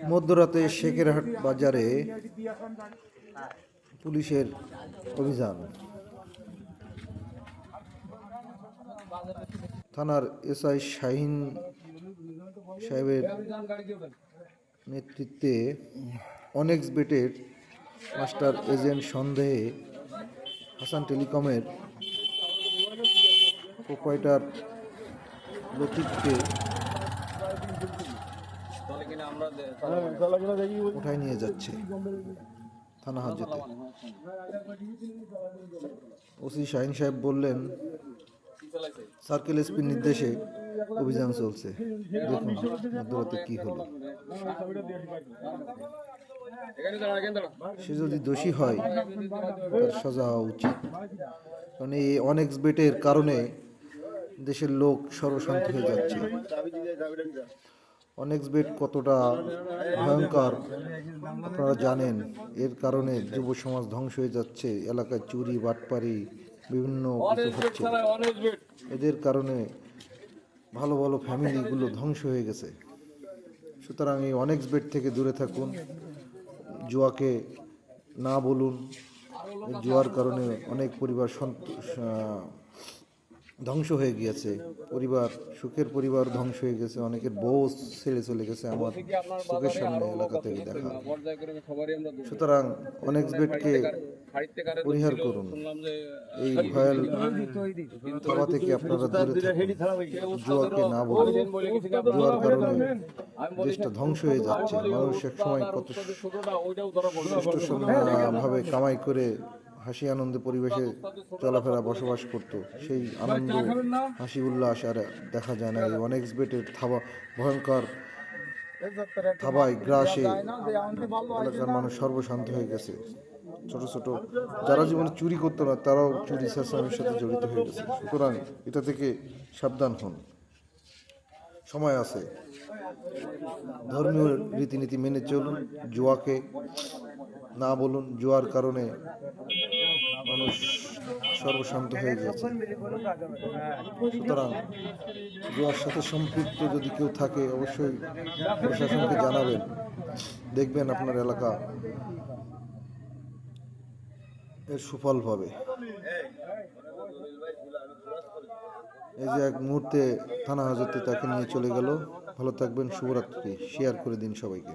মধ্যরাতে শেখেরহাট বাজারে পুলিশের অভিযান। থানার এসআই শাহিন সাহেবের নেতৃত্বে অনেক্স বেটের মাস্টার এজেন্ট সন্দেহে হাসান টেলিকমের প্রোপাইটার লতিফকে উঠায় নিয়ে যাচ্ছে থানা হাজতে। ওসি শাহিন সাহেব বললেন, সার্কেল এসপির নির্দেশে অভিযান চলছে। দেখুন মধ্যরাতে কি হলো। সে যদি দোষী হয় তার সাজা হওয়া উচিত, কারণ এই অনেক্স বেটের কারণে দেশের লোক সর্বশান্ত হয়ে যাচ্ছে। অনেক্স বেট কতটা ভয়ঙ্কর আপনারা জানেন। এর কারণে যুব সমাজ ধ্বংস হয়ে যাচ্ছে, এলাকায় চুরি বাটপারি বিভিন্ন কিছু হচ্ছে। এদের কারণে ভালো ভালো ফ্যামিলিগুলো ধ্বংস হয়ে গেছে। সুতরাং এই অনেক্স বেট থেকে দূরে থাকুন, জুয়াকে না বলুন। জুয়ার কারণে অনেক পরিবার ধ্বংস হয়ে গিয়েছে, পরিবার সুখের পরিবার ধ্বংস হয়ে গেছে, অনেকের বউ ছেড়ে চলে গেছে আমার চোখের সামনে এলাকা থেকে দেখা। সুতরাং অনেক্স বেটকে পরিহার করুন, এই ভয়াল থাবা থেকে আপনারা দূরে থাকুন, জুয়াকে না বলুন। জুয়ার কারণে দেশটা ধ্বংস হয়ে যাচ্ছে। মানুষ এক সময় কত সুষ্ঠুভাবে কামাই করে হাসি আনন্দে পরিবেশে চলাফেরা বসবাস করত, সেই আনন্দ হাসি উল্লাস আর দেখা যায় না। এই অনেক্স বেটের থাবা ভয়ঙ্কর থাবায় গ্রাসে এলাকার মানুষ সর্বশান্ত হয়ে গেছে। ছোট ছোট যারা জীবনে চুরি করতো না তারাও চুরি চেঁচামেচির সাথে জড়িত হয়ে গেছে। সুতরাং এটা থেকে সাবধান হন, সময় আছে। ধর্মীয় রীতিনীতি মেনে চলুন, জুয়াকে না বলুন। জুয়ার কারণে মানুষ সর্বশান্ত হয়ে গেছে। সুতরাং জুয়ার সাথে সম্পৃক্ত যদি কেউ থাকে অবশ্যই প্রশাসনকে জানাবেন। দেখবেন আপনার এলাকা এর সুফল পাবে। এই যে এক মুহূর্তে থানা হাজতে তাকে নিয়ে চলে গেল। ভালো থাকবেন, শুভরাত্রি। শেয়ার করে দিন সবাইকে।